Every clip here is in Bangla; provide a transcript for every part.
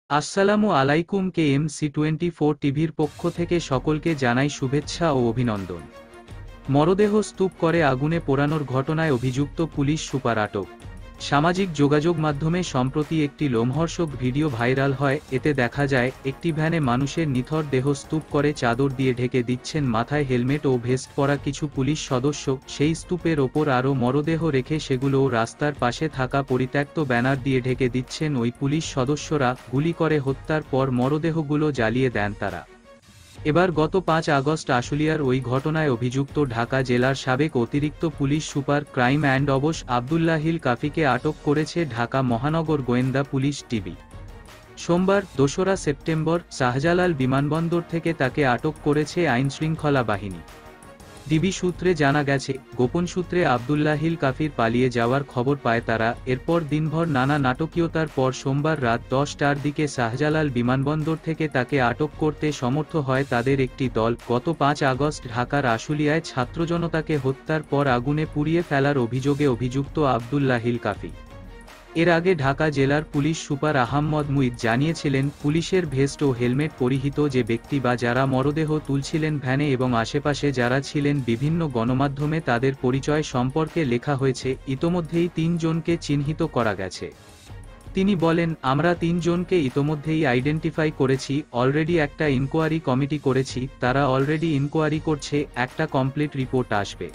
আসসালামু আলাইকুম। KMC24 টিভির পক্ষ থেকে সকলকে জানাই শুভেচ্ছা ও অভিনন্দন। মরদেহ স্তূপ করে আগুনে পোড়ানোর ঘটনায় অভিযুক্ত পুলিশ সুপার আটক। সামাজিক যোগাযোগ মাধ্যমে সম্প্রতি একটি লোমহর্ষক ভিডিও ভাইরাল হয়। এতে দেখা যায় একটি ভ্যানে মানুষের নিথর দেহ স্তূপ করে চাদর দিয়ে ঢেকে দিচ্ছেন। মাথায় হেলমেট ও ভেস্ট পরা কিছু পুলিশ সদস্য সেই স্তূপের ওপর আরও মরদেহ রেখে সেগুলোও রাস্তার পাশে থাকা পরিত্যক্ত ব্যানার দিয়ে ঢেকে দিচ্ছেন। ওই পুলিশ সদস্যরা গুলি করে হত্যার পর মরদেহগুলো জ্বালিয়ে দেন তারা। এবার গত 5 আগস্ট আশুলিয়ার ওই ঘটনায় অভিযুক্ত ঢাকা জেলার সাবেক অতিরিক্ত police super crime and ops Abdullahil কাফিকে আটক করেছে ঢাকা মহানগর গোয়েন্দা পুলিশ টিবি। সোমবার 2রা সেপ্টেম্বর শাহজালাল বিমানবন্দর থেকে তাকে আটক করেছে আইনশৃঙ্খলা বাহিনী। ডিবি সূত্রে জানা গেছে, গোপন সূত্রে আবদুল্লাহিল কাফির পালিয়ে যাওয়ার খবর পায় তারা। এরপর দিনভর নানা নাটকীয়তার পর সোমবার রাত 10টার দিকে শাহজালাল বিমানবন্দর থেকে তাকে আটক করতে সমর্থ হয় তাদের একটি দল। গত 5 আগস্ট ঢাকার আশুলিয়ায় ছাত্রজনতাকে হত্যার পর আগুনে পুড়িয়ে ফেলার অভিযোগে অভিযুক্ত আবদুল্লাহিল কাফি। এর আগে ঢাকা জেলার পুলিশ সুপার আহাম্মদ মুঈদ জানিয়েছিলেন, পুলিশের ভেস্ট ও হেলমেট পরিহিত যে ব্যক্তি বা যারা মরদেহ তুলছিলেন ভ্যানে এবং আশেপাশে যারা ছিলেন বিভিন্ন গণমাধ্যমে তাদের পরিচয় সম্পর্কে লেখা হয়েছে। ইতোমধ্যেই 3 জনকে চিহ্নিত করা গেছে। তিনি বলেন, আমরা 3 জনকে ইতোমধ্যেই আইডেন্টিফাই করেছি। অলরেডি একটা ইনকোয়ারি কমিটি করেছি, তারা অলরেডি ইনকোয়ারি করছে, একটা কমপ্লিট রিপোর্ট আসবে।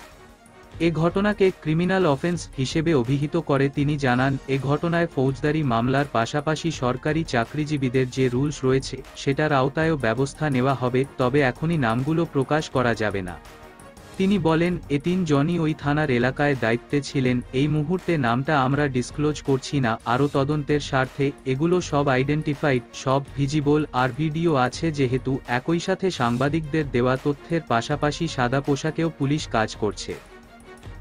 এ ঘটনাকে ক্রিমিনাল অফেন্স হিসেবে অভিহিত করে তিনি জানান, এ ঘটনায় ফৌজদারি মামলার পাশাপাশি সরকারি চাকরিজীবীদের যে রুলস রয়েছে সেটার আওতায়ও ব্যবস্থা নেওয়া হবে, তবে এখনই নামগুলো প্রকাশ করা যাবে না। তিনি বলেন, এ 3 জনই ওই থানার এলাকায় দায়িত্বে ছিলেন। এই মুহূর্তে নামটা আমরা ডিসক্লোজ করছি না, আরও তদন্তের স্বার্থে। এগুলো সব আইডেন্টিফাইড, সব ভিজিবল, আর ভিডিও আছে। যেহেতু একই সাথে সাংবাদিকদের দেওয়া তথ্যের পাশাপাশি সাদা পোশাকেও পুলিশ কাজ করছে।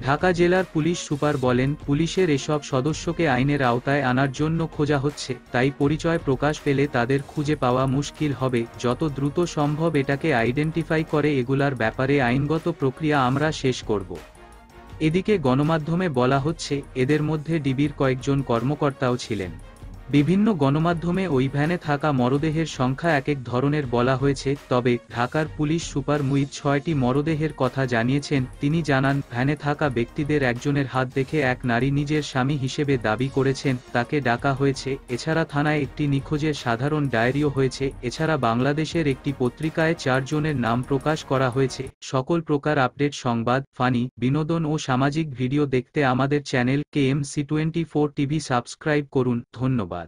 ঢাকা জেলার পুলিশ সুপার বলেন, পুলিশের এসব সদস্যকে আইনের আওতায় আনার জন্য খোঁজা হচ্ছে, তাই পরিচয় প্রকাশ পেলে তাদের খুঁজে পাওয়া মুশকিল হবে। যত দ্রুত সম্ভব এটাকে আইডেন্টিফাই করে এগুলার ব্যাপারে আইনগত প্রক্রিয়া আমরা শেষ করব। এদিকে গণমাধ্যমে বলা হচ্ছে, এদের মধ্যে ডিবির কয়েকজন কর্মকর্তাও ছিলেন। বিভিন্ন গণমাধ্যমে ওই ভ্যানে থাকা মরদেহের সংখ্যা এক এক ধরনের বলা হয়েছে, তবে ঢাকার পুলিশ সুপার মুঈদ 6টি মরদেহের কথা জানিয়েছেন। তিনি জানান, ভ্যানে থাকা ব্যক্তিদের একজনের হাত দেখে এক নারী নিজের স্বামী হিসেবে দাবি করেছেন, তাকে ডাকা হয়েছে। এছাড়া থানায় একটি নিখোঁজের সাধারণ ডায়েরিও হয়েছে। এছাড়া বাংলাদেশের একটি পত্রিকায় 4 জনের নাম প্রকাশ করা হয়েছে। সকল প্রকার আপডেট, সংবাদ, ফানি, বিনোদন ও সামাজিক ভিডিও দেখতে আমাদের চ্যানেল KMC24 টিভি সাবস্ক্রাইব করুন। ধন্যবাদ।